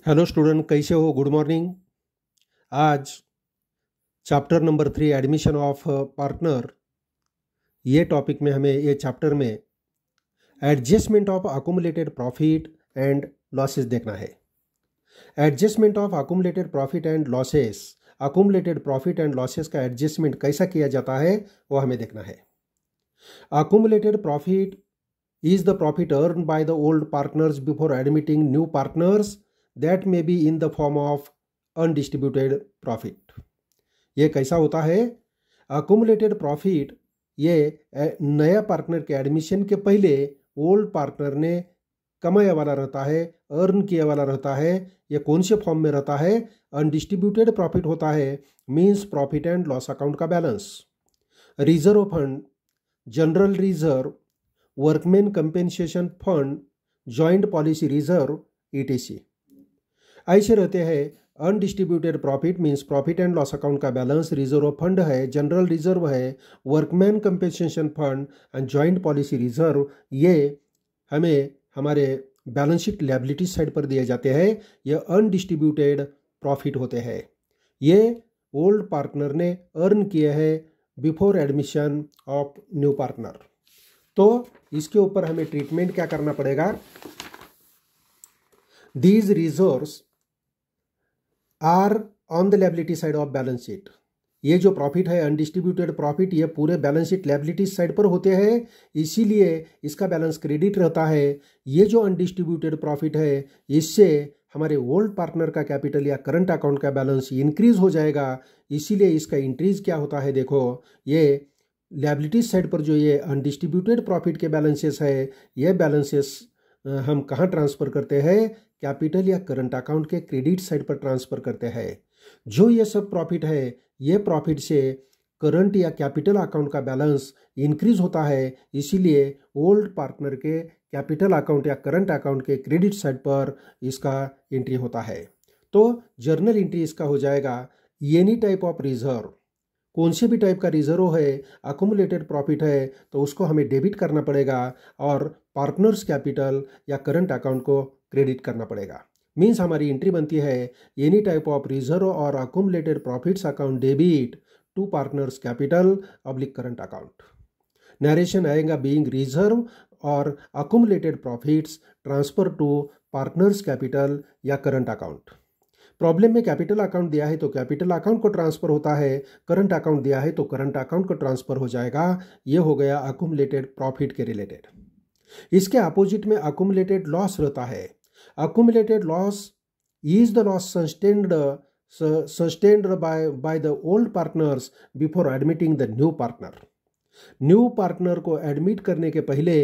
Hello student, कैसे हो? Good morning. आज chapter number 3 admission of partner, ये टॉपिक में हमें ये चैप्टर में adjustment of accumulated profit and losses देखना है। Adjustment of accumulated profit and losses, accumulated profit and losses का एडजस्टमेंट कैसा किया जाता है वो हमें देखना है। Accumulated profit is the profit earned by the old partners before admitting new partners that may be in the form of undistributed profit। ये कैसा होता है? अकुमुलेटेड प्रॉफिट ये नया पार्टनर के एडमिशन के पहले ओल्ड पार्टनर ने कमाया वाला रहता है, अर्न किया वाला रहता है। ये कौन से फॉर्म में रहता है? अनडिस्ट्रीब्यूटेड प्रॉफिट होता है, means profit and loss account का balance, reserve fund, general reserve, workman compensation fund, joint policy reserve, etc ऐसे रहते हैं। Undistributed profit means profit and loss account का बैलेंस, रिजर्व फंड है, जनरल रिजर्व है, workman compensation fund and joint policy reserve. ये हमें हमारे balance sheet liability side पर दिए जाते हैं। ये अनडिस्ट्रीब्यूटेड प्रॉफिट होते हैं। ये ओल्ड पार्टनर ने अर्न किए हैं before admission of new partner. तो इसके ऊपर हमें ट्रीटमेंट क्या करना पड़ेगा? These reserves are on the liability side of balance sheet. ये जो प्रॉफिट है अनडिस्ट्रीब्यूटेड प्रॉफिट, ये पूरे बैलेंस शीट लायबिलिटी साइड पर होते हैं, इसीलिए इसका बैलेंस क्रेडिट रहता है। ये जो अनडिस्ट्रीब्यूटेड प्रॉफिट है, इससे हमारे ओल्ड पार्टनर का कैपिटल या करंट अकाउंट का बैलेंस इंक्रीज हो जाएगा, इसीलिए इसका इंक्रीज क्या होता है? देखो, ये लायबिलिटी साइड पर जो ये अनडिस्ट्रीब्यूटेड प्रॉफिट के बैलेंसेस है, ये बैलेंसेस हम कहाँ ट्रांसफ़र करते हैं? कैपिटल या करंट अकाउंट के क्रेडिट साइड पर ट्रांसफ़र करते हैं। जो ये सब प्रॉफिट है, ये प्रॉफिट से करंट या कैपिटल अकाउंट का बैलेंस इंक्रीज होता है, इसीलिए ओल्ड पार्टनर के कैपिटल अकाउंट या करंट अकाउंट के क्रेडिट साइड पर इसका एंट्री होता है। तो जर्नल एंट्री इसका हो जाएगा एनी टाइप ऑफ रिजर्व, कौन से भी टाइप का रिजर्व है, अकुमुलेटेड प्रॉफिट है, तो उसको हमें डेबिट करना पड़ेगा और पार्टनर्स कैपिटल या करंट अकाउंट को क्रेडिट करना पड़ेगा। मीन्स हमारी एंट्री बनती है एनी टाइप ऑफ रिजर्व और accumulated profits account debit to partners capital oblique current account. Narration आएगा बीइंग रिजर्व और accumulated profits transfer to partners capital या करंट अकाउंट। प्रॉब्लम में कैपिटल अकाउंट दिया है तो कैपिटल अकाउंट को ट्रांसफर होता है, करंट अकाउंट दिया है तो करंट अकाउंट को ट्रांसफर हो जाएगा। ये हो गया अकुमुलेटेड प्रॉफिट के रिलेटेड। इसके अपोजिट में अकुमुलेटेड लॉस रहता है। Accumulated loss is the loss sustained by the old partners before admitting the new partner. New partner को एडमिट करने के पहले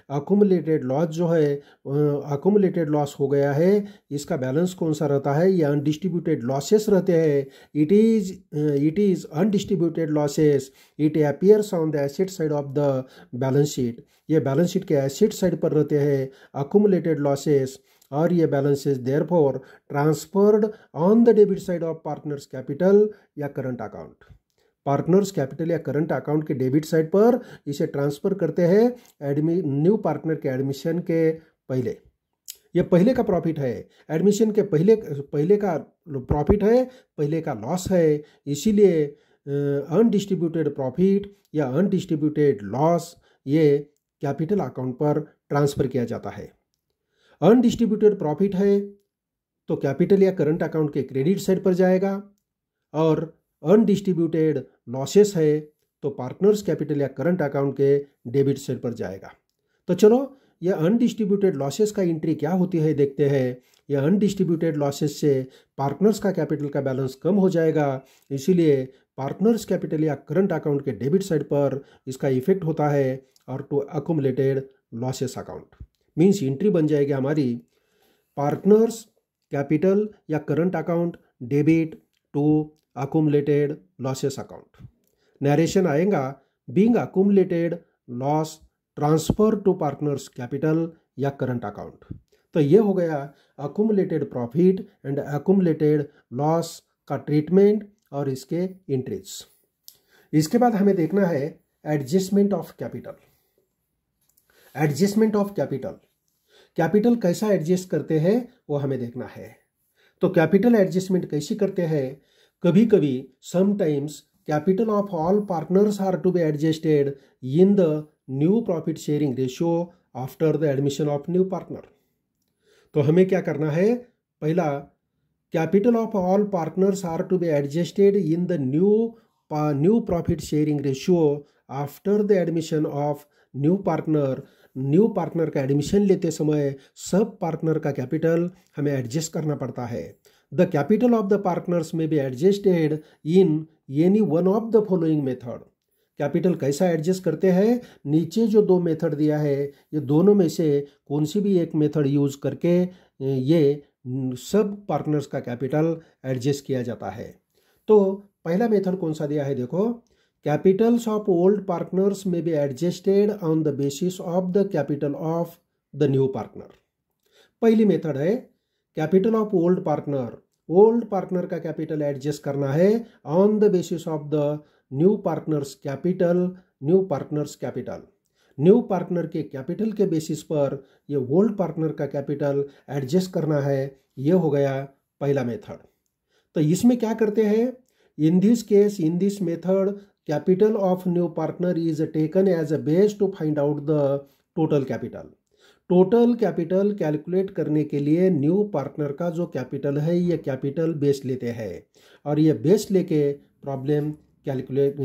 अकुमुलेटेड लॉस जो है, अकुमुलेटेड लॉस हो गया है, इसका बैलेंस कौन सा रहता है? ये अनडिस्ट्रीब्यूटेड लॉसेस रहते हैं। It is undistributed losses, it appears on the asset side of the balance sheet. ये बैलेंस शीट के एसेट साइड पर रहते हैं अकुमुलेटेड लॉसेस, और ये balances therefore transferred on the debit side of partners capital या करंट अकाउंट। पार्टनर्स कैपिटल या current account के डेबिट साइड पर इसे ट्रांसफर करते हैं न्यू पार्टनर के एडमिशन के पहले। ये पहले का प्रॉफिट है, एडमिशन के पहले का प्रॉफिट है, पहले का लॉस है, इसीलिए अनडिस्ट्रीब्यूटेड प्रॉफिट या अनडिस्ट्रीब्यूटेड लॉस ये कैपिटल अकाउंट पर ट्रांसफर किया जाता है। अनडिस्ट्रीब्यूटेड प्रॉफिट है तो कैपिटल या करंट अकाउंट के क्रेडिट साइड पर जाएगा, और अनडिस्ट्रीब्यूटेड लॉसेस है तो पार्टनर्स कैपिटल या करंट अकाउंट के डेबिट साइड पर जाएगा। तो चलो, ये अनडिस्ट्रीब्यूटेड लॉसेस का एंट्री क्या होती है देखते हैं। यह अनडिस्ट्रीब्यूटेड लॉसेस से पार्टनर्स का कैपिटल का बैलेंस कम हो जाएगा, इसीलिए पार्टनर्स कैपिटल या करंट अकाउंट के डेबिट साइड पर इसका इफेक्ट होता है और to accumulated losses account. Means entry बन जाएगी हमारी पार्टनर्स कैपिटल या current account debit to accumulated losses account। Narration आएगा being accumulated loss transfer to partners capital या करंट अकाउंट। तो ये हो गया accumulated profit and accumulated loss का ट्रीटमेंट और इसके एंट्रीज। इसके बाद हमें देखना है adjustment of capital. Adjustment of capital, capital कैसा एडजस्ट करते हैं वो हमें देखना है। तो कैपिटल एडजस्टमेंट कैसे करते हैं? कभी कभी sometimes capital of all partners are to be adjusted in the new profit sharing ratio after the admission of new partner. तो हमें क्या करना है? पहला, capital of all partners are to be adjusted in the new profit sharing ratio after the admission of new partner. New partner का admission लेते समय sub partner का कैपिटल हमें एडजस्ट करना पड़ता है। The capital of the partners में be adjusted in any one of the following method. Capital कैसा एडजस्ट करते हैं? नीचे जो दो मेथड दिया है, ये दोनों में से कौन सी भी एक मेथड यूज करके ये सब पार्टनर्स का कैपिटल एडजस्ट किया जाता है। तो पहला मेथड कौन सा दिया है? देखो, कैपिटल्स ऑफ ओल्ड पार्टनर्स में be adjusted on the basis of the capital of the new partner. पहली मेथड है capital of old partner. Old partner का कैपिटल एडजस्ट करना है on the basis of the new partners capital. New partners capital, new partner के capital के basis पर ये old partner का कैपिटल एडजस्ट करना है। ये हो गया पहला मेथड। तो इसमें क्या करते हैं? In this case, in this method, capital of new partner is taken as a base to find out the total capital. Total capital calculate करने के लिए न्यू पार्टनर का जो कैपिटल है ये कैपिटल बेस लेते हैं, और ये बेस लेके प्रॉब्लम कैलकुलेट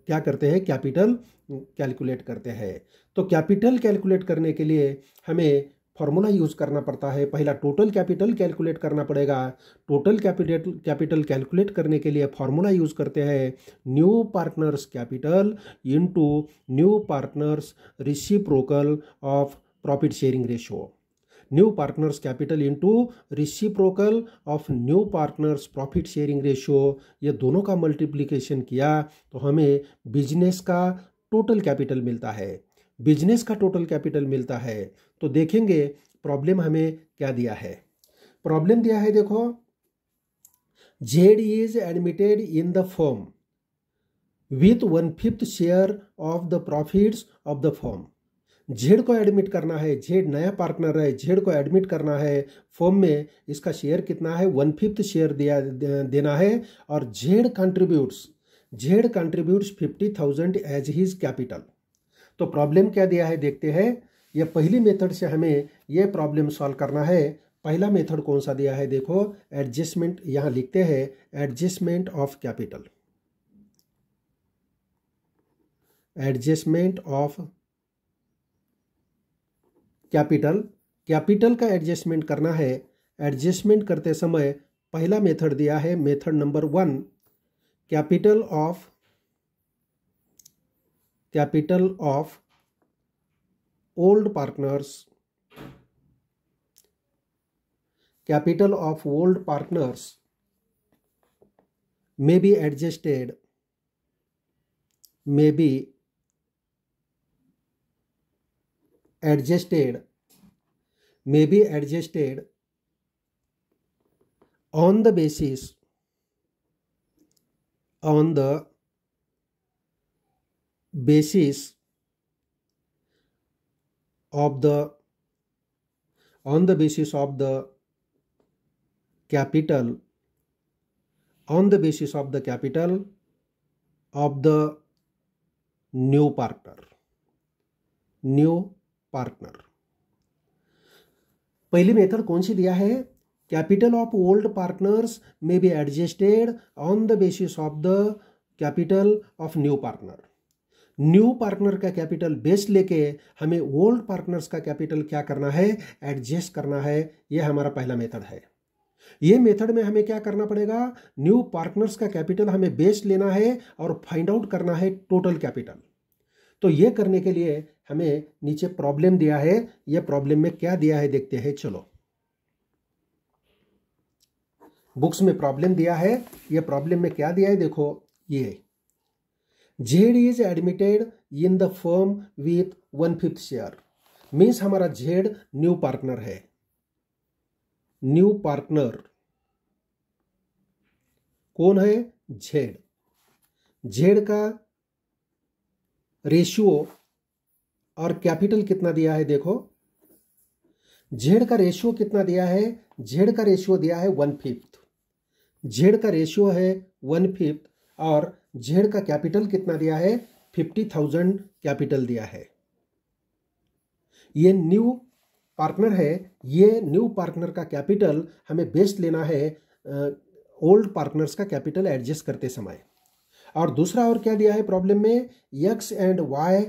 क्या करते हैं? कैपिटल कैलकुलेट करते हैं। तो कैपिटल कैलकुलेट करने के लिए हमें फॉर्मूला यूज करना पड़ता है। पहला टोटल कैपिटल कैलकुलेट करना पड़ेगा। टोटल कैपिटल कैलकुलेट करने के लिए फॉर्मूला यूज करते हैं new partners capital into new partners reciprocal of profit sharing ratio. New partners capital into reciprocal of new partners profit sharing ratio. ये दोनों का मल्टीप्लिकेशन किया तो हमें बिजनेस का टोटल कैपिटल मिलता है। बिजनेस का टोटल कैपिटल मिलता है। तो देखेंगे प्रॉब्लम हमें क्या दिया है। प्रॉब्लम दिया है, देखो, Z is admitted in the firm with 1/5 share of the profits of the firm. Z को एडमिट करना है, जेड नया पार्टनर है, जेड को एडमिट करना है फर्म में। इसका शेयर कितना है? 1/5 शेयर देना है। और Z contributes 50,000 as his capital. तो प्रॉब्लम क्या दिया है देखते हैं। यह पहली मेथड से हमें यह प्रॉब्लम सॉल्व करना है। पहला मेथड कौन सा दिया है? देखो, एडजस्टमेंट, यहां लिखते हैं adjustment of capital. Adjustment of capital, capital का एडजस्टमेंट करना है। एडजस्टमेंट करते समय पहला मेथड दिया है, method number 1, capital of old partners, capital of old partners may be adjusted on the basis of the capital of the new partner। पहली method कौन सी दिया है? कैपिटल ऑफ ओल्ड पार्टनर्स में be adjusted on the basis of the capital of new partner. New partner का capital base लेके हमें old partners का capital क्या करना है? एडजस्ट करना है। यह हमारा पहला मेथड है। ये मेथड में हमें क्या करना पड़ेगा? न्यू पार्टनर्स का कैपिटल हमें बेस लेना है और फाइंड आउट करना है टोटल कैपिटल। तो ये करने के लिए हमें नीचे प्रॉब्लम दिया है। ये प्रॉब्लम में क्या दिया है देखते हैं। चलो, बुक्स में प्रॉब्लम दिया है। ये प्रॉब्लम में क्या दिया है देखो, ये Z is admitted in the firm with 1/5 share. Means हमारा जेड न्यू पार्टनर है। न्यू पार्टनर कौन है? जेड। जेड का रेशियो और कैपिटल कितना दिया है देखो, जेड का रेशियो कितना दिया है? जेड का रेशियो दिया है 1/5। जेड का रेशियो है 1/5 और जेड का कैपिटल कितना दिया है? 50,000 कैपिटल दिया है। ये न्यू पार्टनर है, ये न्यू पार्टनर का कैपिटल हमें बेस्ट लेना है ओल्ड पार्टनर्स का कैपिटल एडजस्ट करते समय। और दूसरा और क्या दिया है प्रॉब्लम में? X and Y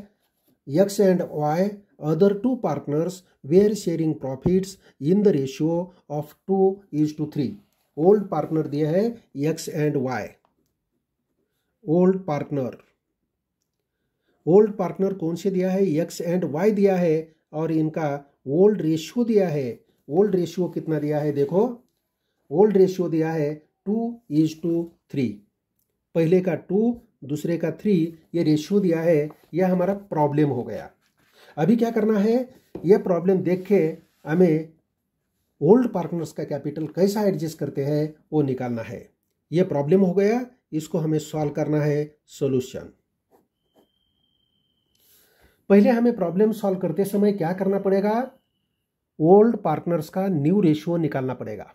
other two partners were sharing profits in the ratio of 2:3। Old partner दिया है X and Y. Old partner कौन से दिया है? एक्स एंड वाई दिया है और इनका ओल्ड रेशियो दिया है। ओल्ड रेशियो कितना दिया है? देखो, ओल्ड रेशियो दिया है 2:3। पहले का 2, दूसरे का 3, ये रेशियो दिया है। यह हमारा प्रॉब्लम हो गया। अभी क्या करना है? यह प्रॉब्लम देख के हमें ओल्ड पार्टनर्स का कैपिटल कैसा एडजस्ट करते हैं वो निकालना है। यह प्रॉब्लम हो गया, इसको हमें सॉल्व करना है। सॉल्यूशन, पहले हमें प्रॉब्लम सॉल्व करते समय क्या करना पड़ेगा? ओल्ड पार्टनर्स का न्यू रेशियो निकालना पड़ेगा।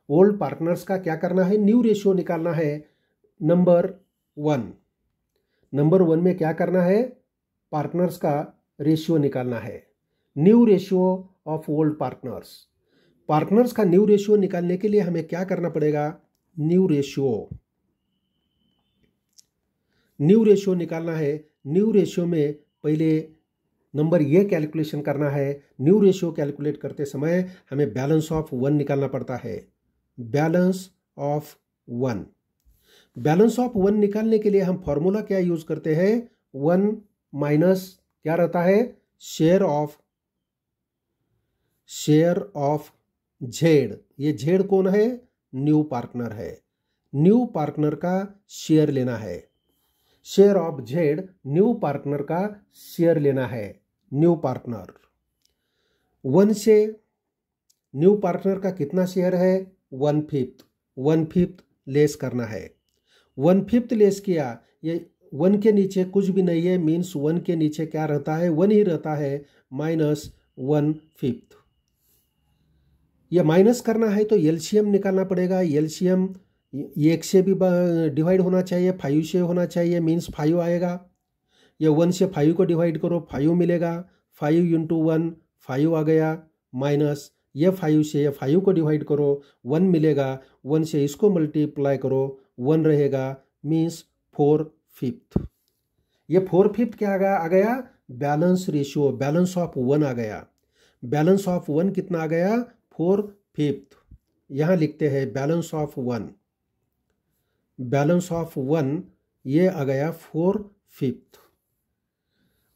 ओल्ड पार्टनर्स का क्या करना है? न्यू रेशियो निकालना है। नंबर 1 में क्या करना है? पार्टनर्स का रेशियो निकालना है। New ratio of old partners. Partners का न्यू रेशियो निकालने के लिए हमें क्या करना पड़ेगा? न्यू रेशियो निकालना है। न्यू रेशियो में पहले नंबर ये कैलकुलेशन करना है। न्यू रेशियो कैलकुलेट करते समय हमें बैलेंस ऑफ 1 निकालना पड़ता है। बैलेंस ऑफ 1 निकालने के लिए हम फॉर्मूला क्या यूज करते हैं? 1 माइनस क्या रहता है? Share of Z. ये जेड कौन है? न्यू पार्टनर है। न्यू पार्टनर का शेयर लेना है। Share of Z, new partner का शेयर लेना है। न्यू पार्टनर 1 से न्यू पार्टनर का कितना शेयर है? 1/5 लेस करना है। 1/5 लेस किया। ये 1 के नीचे कुछ भी नहीं है, मीन्स 1 के नीचे क्या रहता है? 1 ही रहता है। -1/5। ये माइनस करना है तो एलसीएम निकालना पड़ेगा। एलसीएम 1 से भी डिवाइड होना चाहिए, 5 से होना चाहिए, मीन्स 5 आएगा। ये 1 से 5 को डिवाइड करो, 5 मिलेगा। 5 × 1 5 आ गया। माइनस ये 5 से ये 5 को डिवाइड करो, 1 मिलेगा। 1 से इसको मल्टीप्लाई करो, 1 रहेगा, मीन्स 4/5। ये 4/5 क्या आ गया? बैलेंस रेशियो, बैलेंस ऑफ 1 आ गया। बैलेंस ऑफ 1 कितना आ गया? 4/5। यहां लिखते हैं बैलेंस ऑफ 1। बैलेंस ऑफ 1 ये आ गया 4/5।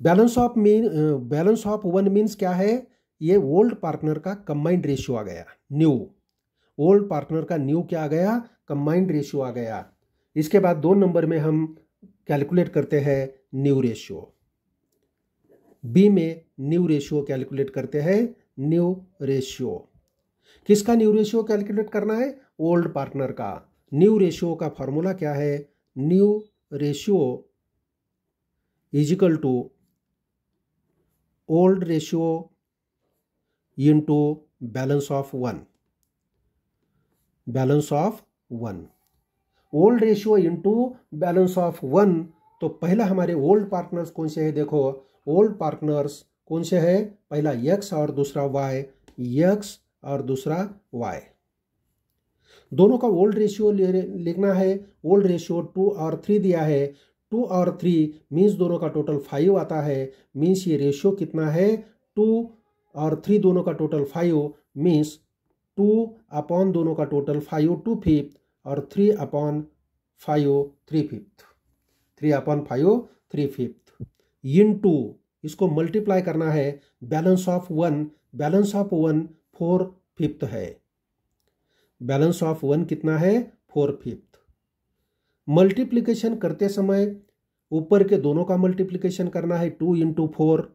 बैलेंस ऑफ 1 मीन्स क्या है? ये ओल्ड पार्टनर का कंबाइंड रेशियो आ गया। न्यू ओल्ड पार्टनर का न्यू क्या आ गया? कंबाइंड रेशियो आ गया। इसके बाद 2 नंबर में हम कैलकुलेट करते हैं न्यू रेशियो। बी में न्यू रेशियो कैलकुलेट करते हैं। न्यू रेशियो किसका न्यू रेशियो कैलकुलेट करना है? ओल्ड पार्टनर का। न्यू रेशियो का फॉर्मूला क्या है? New ratio is equal to old ratio into balance of 1। Balance of 1, old ratio into balance of 1। तो पहला हमारे ओल्ड पार्टनर्स कौन से है? देखो, ओल्ड पार्टनर्स कौन से है? पहला x और दूसरा y। x और दूसरा y, दोनों का ओल्ड रेशियो लिखना है। ओल्ड रेशियो 2 और 3 दिया है। 2 और 3 मीन्स दोनों का टोटल 5 आता है। मीन्स ये रेशियो कितना है? 2 और 3 दोनों का टोटल 5, मीन्स 2 अपॉन दोनों का टोटल 5 2/5 और 3/5 3/5। 3/5 3/5 इनटू इसको मल्टीप्लाई करना है। बैलेंस ऑफ 1, बैलेंस ऑफ 1 4/5 है। बैलेंस ऑफ 1 कितना है? 4/5। मल्टीप्लिकेशन करते समय ऊपर के दोनों का मल्टीप्लिकेशन करना है। 2 × 4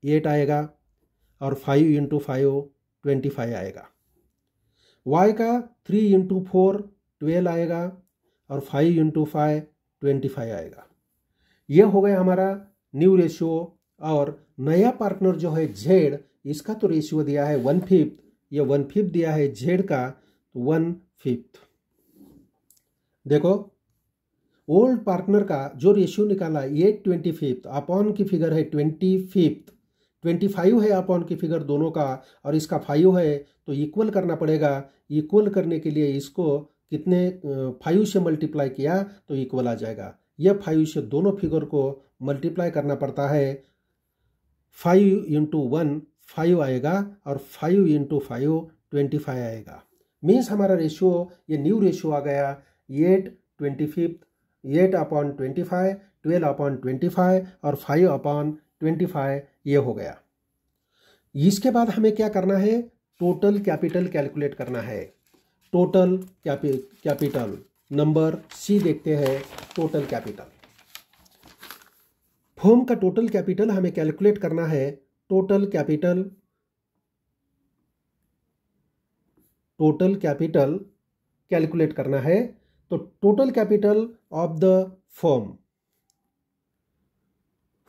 8 आएगा और 5 × 5 25 आएगा। y का 3 × 4 12 आएगा और 5 × 5 25 आएगा। यह हो गया हमारा न्यू रेशियो। और नया पार्टनर जो है z, इसका तो रेशियो दिया है 1/5, ये 1/5 दिया है जेड का, तो 1/5। देखो ओल्ड पार्टनर का जो रेशियो निकाला 8/25, अपॉन की फिगर है 25, 25 है अपॉन की फिगर दोनों का, और इसका 5 है, तो इक्वल करना पड़ेगा। इक्वल करने के लिए इसको कितने 5 से मल्टीप्लाई किया तो इक्वल आ जाएगा। यह 5 से दोनों फिगर को मल्टीप्लाई करना पड़ता है। 5 इंटू 1 5 आएगा, और 5 इंटू 5 25 आएगा। मीन्स हमारा रेशियो, ये न्यू रेशियो आ गया 8/25, 8/25, 12/25 और 5/25, ये हो गया। इसके बाद हमें क्या करना है, टोटल कैपिटल कैलकुलेट करना है। टोटल कैपिटल नंबर सी देखते हैं। टोटल कैपिटल, फर्म का टोटल कैपिटल हमें कैलकुलेट करना है। टोटल कैपिटल कैलकुलेट करना है। तो total capital of the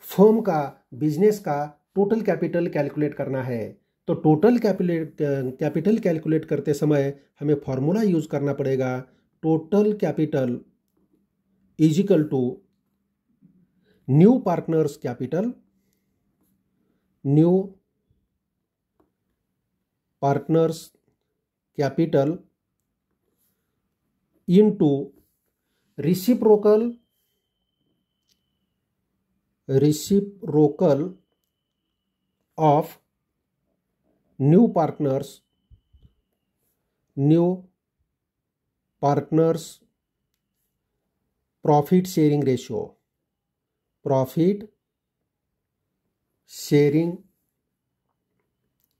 firm का, बिजनेस का टोटल कैपिटल कैलकुलेट करना है। तो टोटल कैपिटल कैलकुलेट करते समय हमें फॉर्मूला यूज करना पड़ेगा। Total capital is equal to new partners capital, new partners capital into reciprocal of new partners profit sharing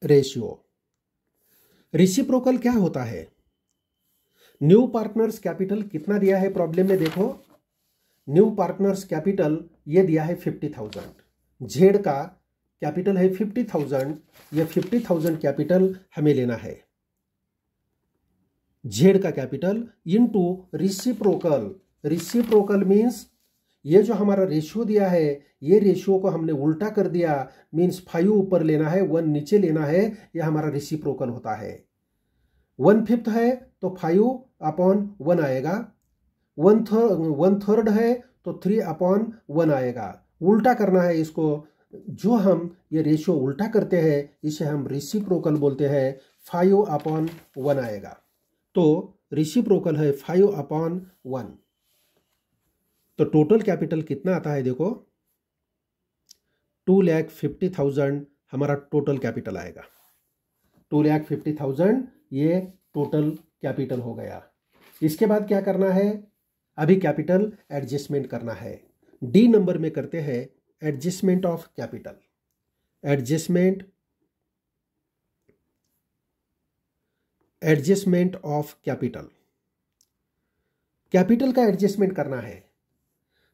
ratio. Reciprocal क्या होता है? न्यू पार्टनर्स कैपिटल कितना दिया है प्रॉब्लम में, देखो न्यू पार्टनर्स कैपिटल ये दिया है 50,000, जेड का कैपिटल है 50,000, ये 50,000 कैपिटल हमें लेना है, जेड का कैपिटल इनटू रिसिप्रोकल मीन्स ये जो हमारा रेशियो दिया है, ये रेशियो को हमने उल्टा कर दिया, मीन्स 5 ऊपर लेना है 1 नीचे लेना है, ये हमारा रिसिप्रोकल होता है। 1/5 है तो 5/1 आएगा, 1/3 है तो 3/1 आएगा। उल्टा करना है इसको, जो हम ये रेशियो उल्टा करते हैं इसे हम रिसिप्रोकल बोलते हैं। 5/1 आएगा, तो रिसिप्रोकल है 5/1। तो टोटल कैपिटल कितना आता है, देखो 2,50,000 हमारा टोटल कैपिटल आएगा। 2,50,000 ये टोटल कैपिटल हो गया। इसके बाद क्या करना है, अभी कैपिटल एडजस्टमेंट करना है। डी नंबर में करते हैं adjustment of capital. Adjustment of capital का एडजस्टमेंट करना है।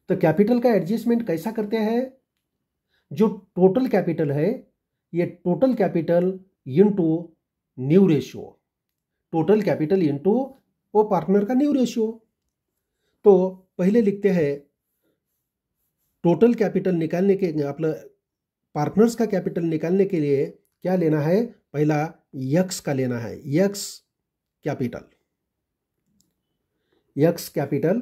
तो कैपिटल का एडजस्टमेंट कैसा करते हैं, जो टोटल कैपिटल है ये total capital into new ratio, total capital into वो पार्टनर का न्यू रेशियो। तो पहले लिखते हैं टोटल कैपिटल निकालने के, अपना पार्टनर्स का कैपिटल निकालने के लिए क्या लेना है, पहला यक्स का लेना है, यक्स कैपिटल,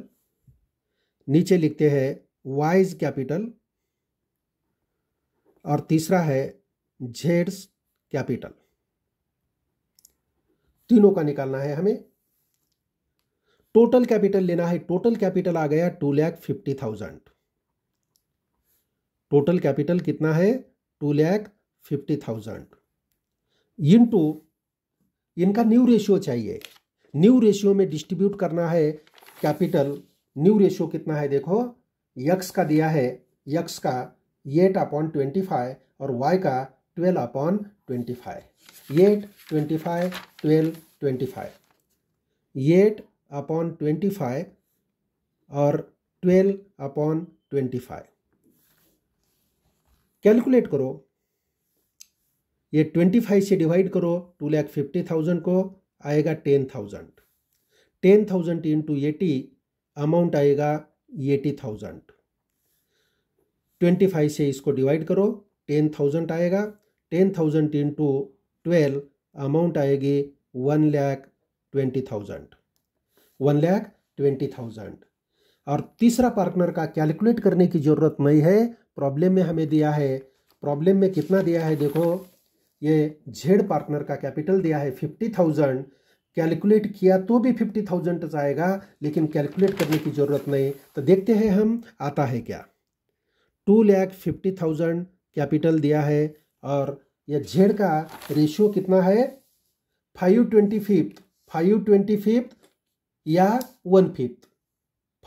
नीचे लिखते हैं वाइज कैपिटल, और तीसरा है जेड्स कैपिटल। तीनों का निकालना है हमें। टोटल कैपिटल लेना है, टोटल कैपिटल आ गया 2,50,000। टोटल कैपिटल कितना है 2,50,000 इनटू इनका न्यू रेशियो चाहिए। न्यू रेशियो में डिस्ट्रीब्यूट करना है कैपिटल। न्यू रेशियो कितना है, देखो यक्स का दिया है, यक्स का 8/25 और वाई का 12/25। 8/25 12/25, 8/25 और 12/25 कैलकुलेट करो। ये 25 से डिवाइड करो, 2,50,000 को आएगा 10,000। 10,000 इंटू 80 अमाउंट आएगा 80,000। 25 से इसको डिवाइड करो, 10,000 आएगा, 10,000 इंटू 12 अमाउंट आएगी 1,20,000, 1,20,000। और तीसरा पार्टनर का कैलकुलेट करने की ज़रूरत नहीं है, प्रॉब्लम में हमें दिया है, प्रॉब्लम में कितना दिया है देखो, ये जेड पार्टनर का कैपिटल दिया है 50,000, कैलकुलेट किया तो भी 50,000 आएगा, लेकिन कैलकुलेट करने की ज़रूरत नहीं। तो देखते हैं हम आता है क्या। 2,50,000 कैपिटल दिया है और ये जेड का रेशियो कितना है, 5/25, 5/25 या 1/5,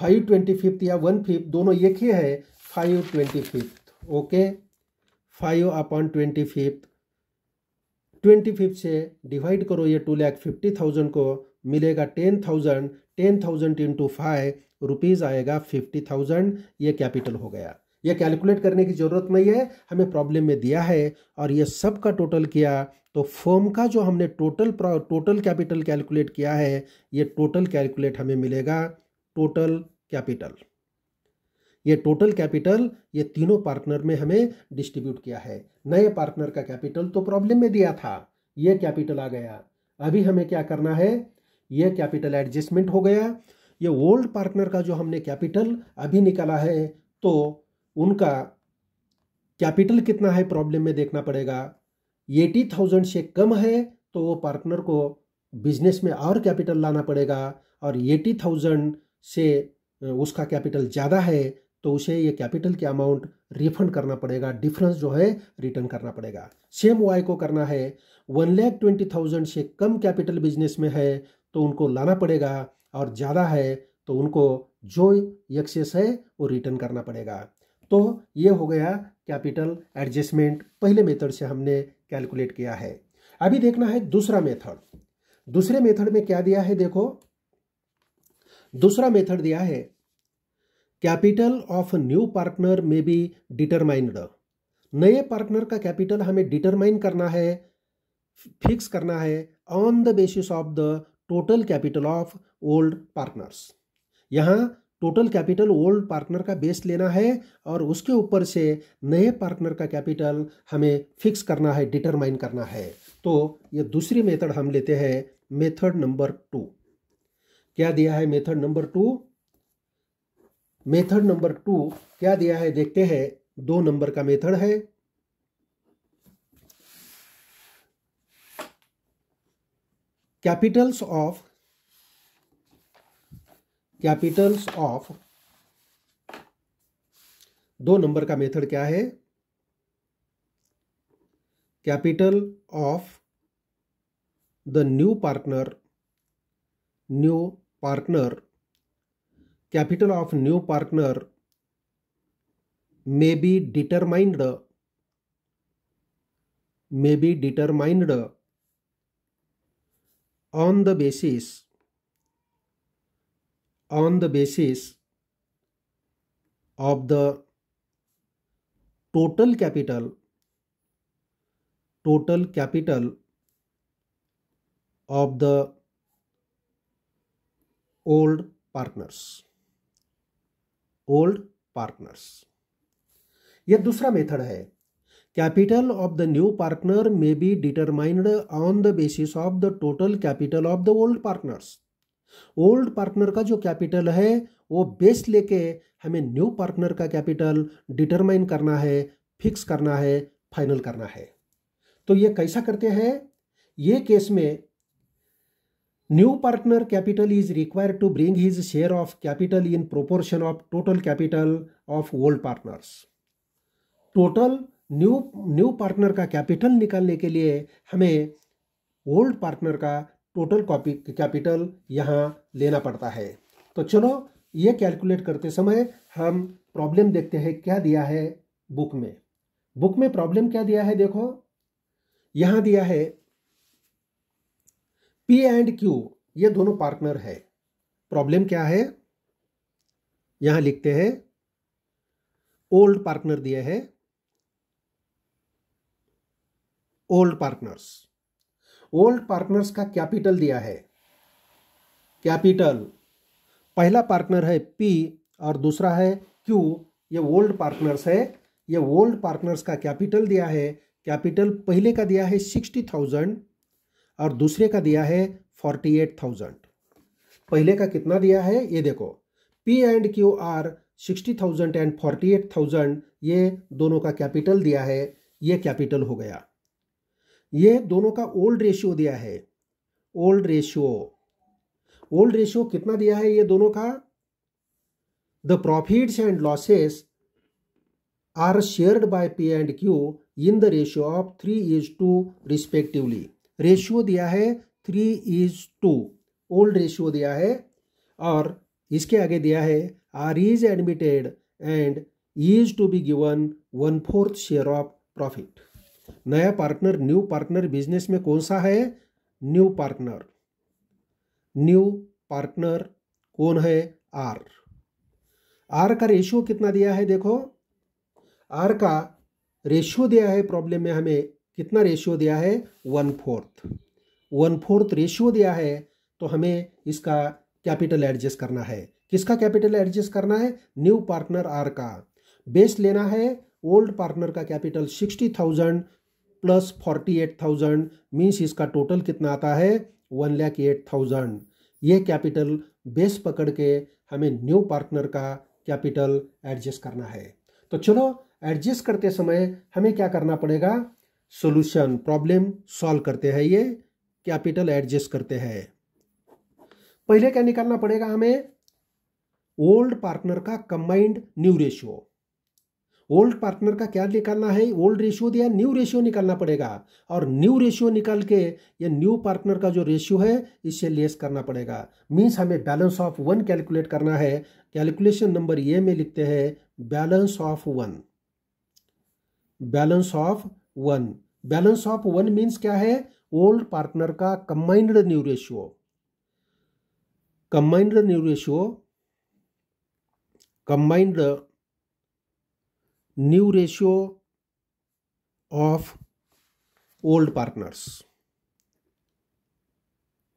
5/25 या 1/5 दोनों एक ही है, 5/25। ओके, 5/25, 25 से डिवाइड करो ये 2,50,000 को, मिलेगा 10,000, 10,000 इंटू 5 रुपीज़ आएगा 50,000। ये कैपिटल हो गया। ये कैलकुलेट करने की ज़रूरत नहीं है, हमें प्रॉब्लम में दिया है। और ये सब का टोटल किया तो फर्म का जो हमने टोटल कैपिटल कैलकुलेट किया है, ये टोटल कैलकुलेट हमें मिलेगा, टोटल कैपिटल। ये टोटल कैपिटल ये तीनों पार्टनर में हमें डिस्ट्रीब्यूट किया है। नए पार्टनर का कैपिटल तो प्रॉब्लम में दिया था, ये कैपिटल आ गया। अभी हमें क्या करना है, ये कैपिटल एडजस्टमेंट हो गया। ये ओल्ड पार्टनर का जो हमने कैपिटल अभी निकाला है, तो उनका कैपिटल कितना है प्रॉब्लम में देखना पड़ेगा। 80,000 से कम है तो वो पार्टनर को बिजनेस में और कैपिटल लाना पड़ेगा, और 80,000 से उसका कैपिटल ज़्यादा है तो उसे ये कैपिटल के अमाउंट रिफंड करना पड़ेगा, डिफरेंस जो है रिटर्न करना पड़ेगा। सेम वाई को करना है, 1,20,000 से कम कैपिटल बिजनेस में है तो उनको लाना पड़ेगा, और ज़्यादा है तो उनको जो एक्सेस है वो रिटर्न करना पड़ेगा। तो ये हो गया कैपिटल एडजस्टमेंट, पहले मेथड से हमने कैलकुलेट किया है। अभी देखना है दूसरा मेथड। दूसरे मेथड में क्या दिया है देखो, दूसरा मेथड दिया है कैपिटल ऑफ न्यू पार्टनर में बी डिटरमाइंड। नए पार्टनर का कैपिटल हमें डिटरमाइन करना है, फिक्स करना है on the basis of the total capital of old partners. यहाँ टोटल कैपिटल ओल्ड पार्टनर का बेस लेना है और उसके ऊपर से नए पार्टनर का कैपिटल हमें फिक्स करना है, डिटरमाइन करना है। तो ये दूसरी मेथड हम लेते हैं, मेथड नंबर 2। क्या दिया है मेथड नंबर 2? मेथड नंबर 2 क्या दिया है देखते हैं। 2 नंबर का मेथड है, कैपिटल्स ऑफ 2 नंबर का मेथड क्या है, capital of the new partner, capital of new partner may be determined on the basis of the total capital of the old partners। यह दूसरा मेथड है, capital of the new partner में be determined on the basis of the total capital of the old partners. Old partner का जो capital है वो base लेके हमें न्यू पार्टनर का कैपिटल डिटरमाइन करना है, फिक्स करना है, फाइनल करना है। तो ये कैसा करते हैं, ये केस में new partner capital is required to bring his share of capital in proportion of total capital of old partners. Total new partner का कैपिटल निकालने के लिए हमें ओल्ड पार्टनर का टोटल कैपिटल यहाँ लेना पड़ता है। तो चलो ये कैलकुलेट करते समय हम प्रॉब्लम देखते हैं क्या दिया है बुक में। बुक में प्रॉब्लम क्या दिया है देखो, यहाँ दिया है P एंड Q, ये दोनों पार्टनर है। प्रॉब्लम क्या है, यहाँ लिखते हैं ओल्ड पार्टनर दिए है, ओल्ड पार्टनर्स का कैपिटल दिया है। कैपिटल पहला पार्टनर है P और दूसरा है Q, ये ओल्ड पार्टनर्स है। ये ओल्ड पार्टनर्स का कैपिटल दिया है कैपिटल पहले का दिया है 60,000 और दूसरे का दिया है 48,000। पहले का कितना दिया है ये देखो, P and Q R 60,000 and 48,000, ये दोनों का कैपिटल दिया है, ये कैपिटल हो गया। ये दोनों का ओल्ड रेशियो दिया है, ओल्ड रेशियो कितना दिया है ये दोनों का, the profits and losses are shared by P and Q in the ratio of 3:2 respectively. Ratio दिया है 3:2, ओल्ड रेशियो दिया है, और इसके आगे दिया है R is admitted and is to be given 1/4 share of profit. नया पार्टनर, न्यू पार्टनर बिजनेस में कौन सा है, न्यू पार्टनर। न्यू पार्टनर कौन है, आर। आर का रेशियो कितना दिया है देखो, आर का रेशियो दिया है प्रॉब्लम में हमें, कितना रेशियो दिया है, 1/4 रेशियो दिया है। तो हमें इसका कैपिटल एडजस्ट करना है। किसका कैपिटल एडजस्ट करना है, न्यू पार्टनर आर का। बेस लेना है ओल्ड पार्टनर का कैपिटल 60,000 प्लस 48,000, मीन्स इसका टोटल कितना आता है 1,08,000। ये कैपिटल बेस पकड़ के हमें न्यू पार्टनर का कैपिटल एडजस्ट करना है। तो चलो एडजस्ट करते समय हमें क्या करना पड़ेगा, सॉल्यूशन, प्रॉब्लम सॉल्व करते हैं, ये कैपिटल एडजस्ट करते हैं। पहले क्या निकालना पड़ेगा हमें, ओल्ड पार्टनर का combined new ratio. Old partner का क्या निकालना है, ओल्ड रेशियो दिया, न्यू रेशियो निकालना पड़ेगा, और न्यू रेशियो निकाल के ये न्यू पार्टनर का जो रेशियो है इससे लेस करना पड़ेगा। मीन्स हमें बैलेंस ऑफ 1 कैलकुलेट करना है। कैलकुलेशन नंबर ए में लिखते हैं balance of 1। Balance of 1, balance of 1 means क्या है, ओल्ड पार्टनर का combined new ratio. Combined new ratio, combined new ratio of old partners,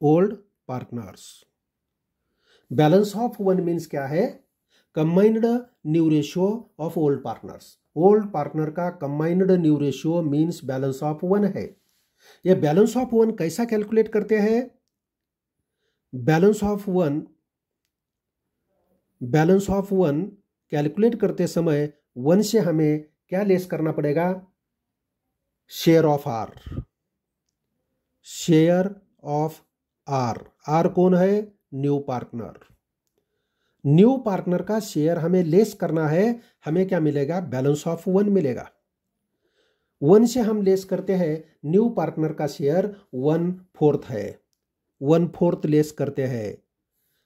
old partners. Balance of 1 means क्या है, combined new ratio of old partners. Old partner का combined new ratio means balance of 1 है। ये balance of 1 कैसा calculate करते हैं, balance of 1 calculate करते समय 1 से हमें क्या लेस करना पड़ेगा, share of R. Share of R, R कौन है, न्यू पार्टनर। न्यू पार्टनर का शेयर हमें लेस करना है, हमें क्या मिलेगा, बैलेंस ऑफ 1 मिलेगा। 1 से हम लेस करते हैं, न्यू पार्टनर का शेयर 1/4 है, 1/4 लेस करते हैं।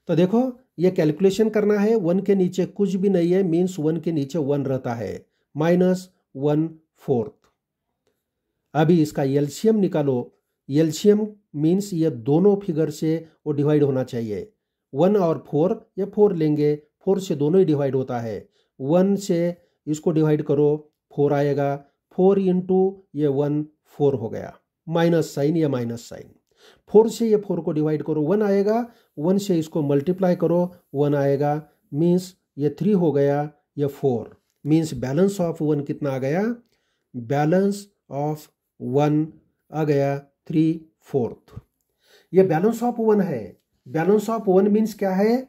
तो देखो ये कैलकुलेशन करना है, 1 के नीचे कुछ भी नहीं है, मीन्स 1 के नीचे 1 रहता है, -1/4। अभी इसका एलसीएम निकालो। एलसीएम मीन्स ये दोनों फिगर से वो डिवाइड होना चाहिए। 1 और 4, ये 4 लेंगे, 4 से दोनों ही डिवाइड होता है। 1 से इसको डिवाइड करो, 4 आएगा, 4 इंटू ये 1, 4 हो गया, माइनस साइन, ये माइनस साइन। 4 से ये 4 को डिवाइड करो, 1 आएगा, 1 से इसको मल्टीप्लाई करो, 1 आएगा, मीन्स ये 3 हो गया, ये 4, मीन्स बैलेंस ऑफ 1 कितना आ गया, बैलेंस ऑफ 1 आ गया 3/4। ये बैलेंस ऑफ 1 है। बैलेंस ऑफ 1 मीन्स क्या है,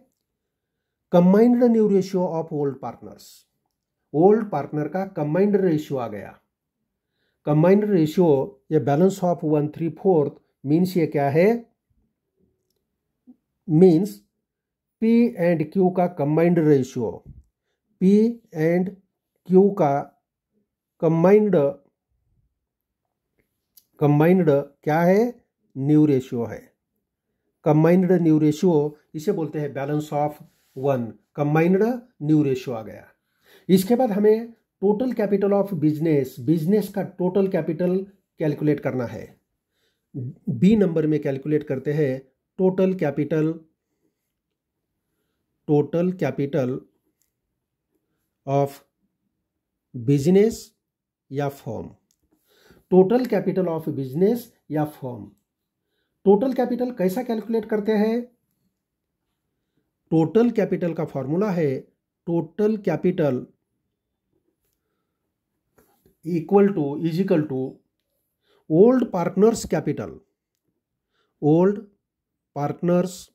combined new ratio of old partners. Old partner का कंबाइंड रेशियो आ गया। कंबाइंड रेशियो, ये बैलेंस ऑफ 1 3/4 मीन्स ये क्या है, मीन्स पी एंड क्यू का combined ratio. P and Q का कंबाइंड क्या है, न्यू रेशियो है। कंबाइंड न्यू रेशियो, इसे बोलते हैं balance of 1, combined new ratio आ गया। इसके बाद हमें total capital of business, business का टोटल कैपिटल कैलकुलेट करना है। बी नंबर में कैलकुलेट करते हैं टोटल कैपिटल ऑफ बिजनेस या firm. Total capital of business या फर्म। टोटल कैपिटल कैसा कैलकुलेट करते हैं, टोटल कैपिटल का फॉर्मूला है total capital equal to is equal to old partners capital, old partners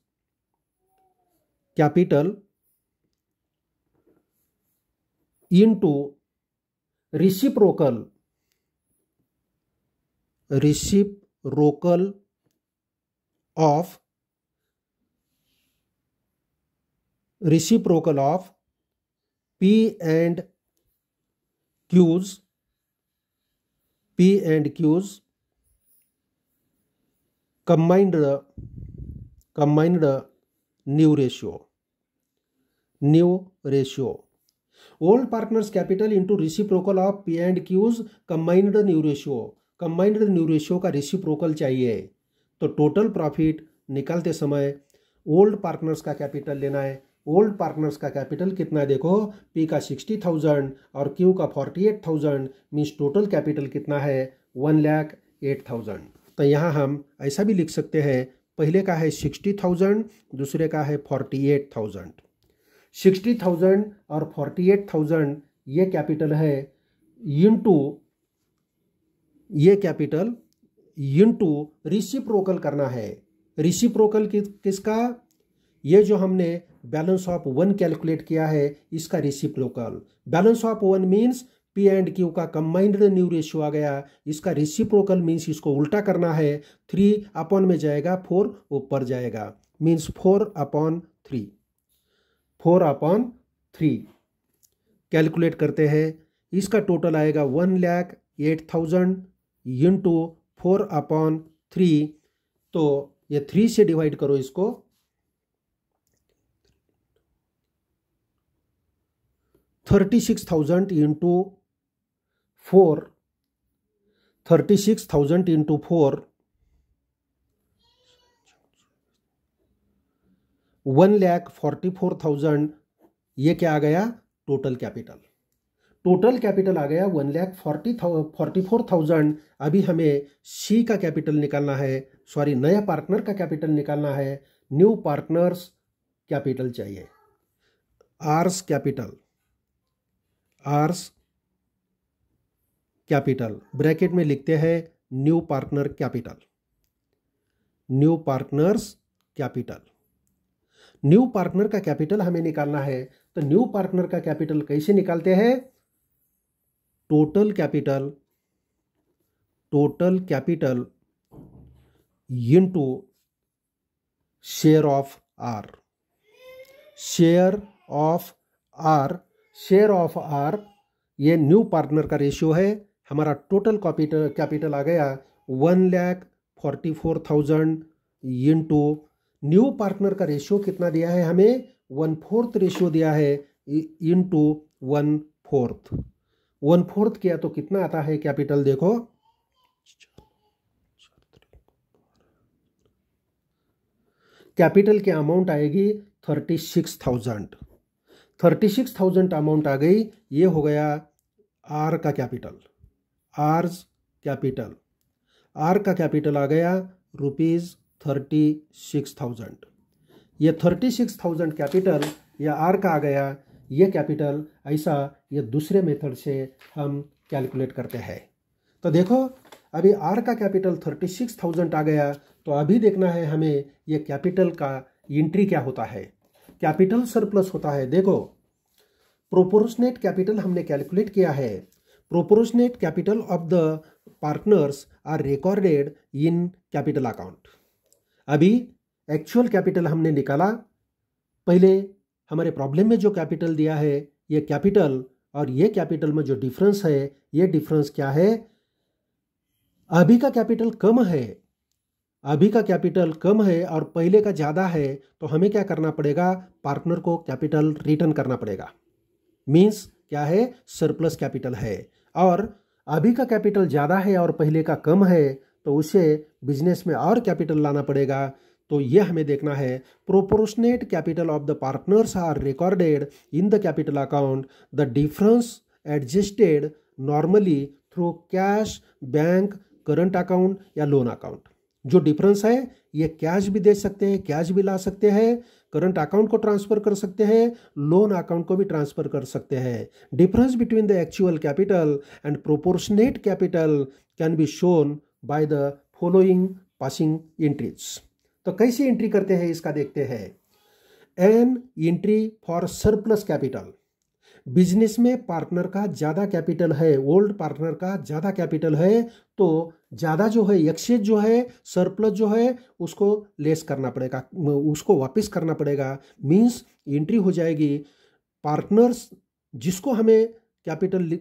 capital into reciprocal of P and Q's combined new ratio. Old partners capital into reciprocal of P and Q's combined new ratio. Combined new ratio का reciprocal चाहिए, तो total profit निकालते समय old partners का capital लेना है। Old partners का capital कितना है, देखो पी का 60,000 और क्यू का 48,000, मीन्स टोटल कैपिटल कितना है 1,08,000। तो यहाँ हम ऐसा भी लिख सकते हैं, पहले का है 60,000, दूसरे का है 48,000। 60,000 और 48,000 ये कैपिटल है इनटू ये कैपिटल इनटू रिसिप्रोकल करना है। रिसिप्रोकल किसका, ये जो हमने बैलेंस ऑफ 1 कैलकुलेट किया है इसका reciprocal. Balance of 1 means P and Q का कंबाइंड न्यू रेशियो आ गया, इसका रिसिप्रोकल मीन्स इसको उल्टा करना है, 3 अपॉन में जाएगा 4 ऊपर जाएगा, मीन्स 4/3। 4/3 कैलकुलेट करते हैं, इसका टोटल आएगा 1,08,000 इंटू 4/3। तो ये 3 से डिवाइड करो इसको, 36,000 इंटू 4, 36,000 इंटू 4 1,44,000। ये क्या आ गया, टोटल कैपिटल। टोटल कैपिटल आ गया 1,44,000। अभी हमें सी का कैपिटल निकालना है, सॉरी नया पार्टनर का कैपिटल निकालना है। न्यू पार्टनर्स कैपिटल चाहिए, आर्स कैपिटल ब्रैकेट में लिखते हैं new partner capital, new partners capital. New partner का कैपिटल हमें निकालना है, तो न्यू पार्टनर का कैपिटल कैसे निकालते हैं, total capital into share of R. ये न्यू पार्टनर का रेशियो है। हमारा टोटल कैपिटल आ गया 1,44,000 इंटू न्यू पार्टनर का रेशियो कितना दिया है हमें, 1/4 रेशियो दिया है, इंटू 1/4 किया तो कितना आता है कैपिटल, देखो कैपिटल की अमाउंट आएगी 36,000 अमाउंट आ गई। ये हो गया आर का कैपिटल, आर का कैपिटल आ गया ₹36,000। ये 36,000 कैपिटल या आर का आ गया, ये कैपिटल ऐसा ये दूसरे मेथड से हम कैलकुलेट करते हैं। तो देखो अभी आर का कैपिटल 36,000 आ गया, तो अभी देखना है हमें ये कैपिटल का एंट्री क्या होता है, कैपिटल सरप्लस होता है। देखो प्रोपोर्शनेट कैपिटल हमने कैलकुलेट किया है, proportionate capital of the partners are recorded in capital account. अभी एक्चुअल कैपिटल हमने निकाला, पहले हमारे प्रॉब्लम में जो कैपिटल दिया है ये कैपिटल और ये कैपिटल में जो डिफरेंस है, ये डिफरेंस क्या है, अभी का कैपिटल कम है, अभी का कैपिटल कम है और पहले का ज़्यादा है, तो हमें क्या करना पड़ेगा, पार्टनर को कैपिटल रिटर्न करना पड़ेगा। मीन्स क्या है, सरप्लस कैपिटल है। और अभी का कैपिटल ज़्यादा है और पहले का कम है, तो उसे बिजनेस में और कैपिटल लाना पड़ेगा। तो ये हमें देखना है, proportionate capital of the partners are recorded in the capital account, the difference adjusted normally through cash, bank, current account या लोन अकाउंट। जो डिफरेंस है ये कैश भी दे सकते हैं, कैश भी ला सकते हैं, करंट अकाउंट को ट्रांसफर कर सकते हैं, लोन अकाउंट को भी ट्रांसफर कर सकते हैं। Difference between the actual capital and proportionate capital can be shown by the following passing entries. तो कैसे एंट्री करते हैं इसका देखते हैं। An entry for surplus capital. Business में पार्टनर का ज़्यादा कैपिटल है, ओल्ड पार्टनर का ज़्यादा कैपिटल है, तो ज़्यादा जो है एक्सेस जो है, सरप्लस जो है उसको लेस करना पड़ेगा, उसको वापस करना पड़ेगा। मींस एंट्री हो जाएगी पार्टनर्स जिसको हमें कैपिटल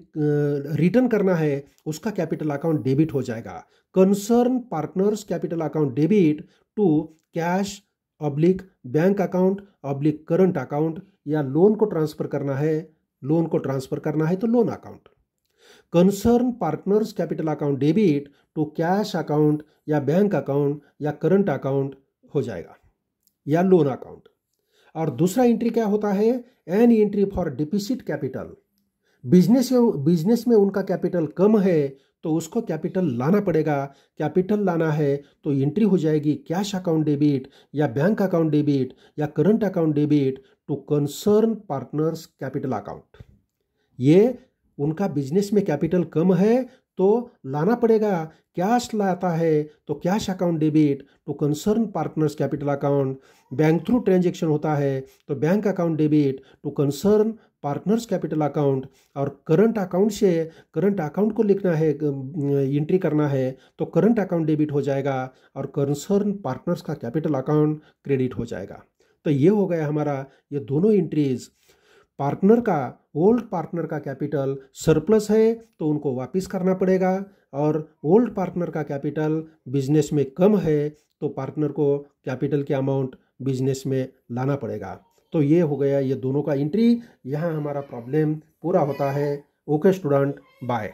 रिटर्न करना है उसका कैपिटल अकाउंट डेबिट हो जाएगा। Concern partners capital account debit to cash oblique bank account oblique current account, या लोन को ट्रांसफर करना है, लोन को ट्रांसफर करना है तो loan account. Concern partners capital account debit to cash account या बैंक अकाउंट या करंट अकाउंट हो जाएगा, या लोन अकाउंट। और दूसरा एंट्री क्या होता है, an entry for deficit capital. Business में उनका कैपिटल कम है तो उसको कैपिटल लाना पड़ेगा। कैपिटल लाना है तो एंट्री हो जाएगी कैश अकाउंट डेबिट या बैंक अकाउंट डेबिट या current account debit to concern partners capital account. ये उनका बिजनेस में कैपिटल कम है तो लाना पड़ेगा। कैश लाता है तो cash account debit to concern partners capital account. Bank through transaction होता है तो bank account debit to concern partners capital account. और करंट अकाउंट से करंट अकाउंट को लिखना है, एंट्री करना है तो करंट अकाउंट डेबिट हो जाएगा और कंसर्न पार्टनर्स का कैपिटल अकाउंट क्रेडिट हो जाएगा। तो ये हो गया हमारा ये दोनों एंट्रीज। पार्टनर का, ओल्ड पार्टनर का कैपिटल सरप्लस है तो उनको वापस करना पड़ेगा, और ओल्ड पार्टनर का कैपिटल बिजनेस में कम है तो पार्टनर को कैपिटल के अमाउंट बिजनेस में लाना पड़ेगा। तो ये हो गया ये दोनों का एंट्री। यहाँ हमारा प्रॉब्लम पूरा होता है। Okay student, bye.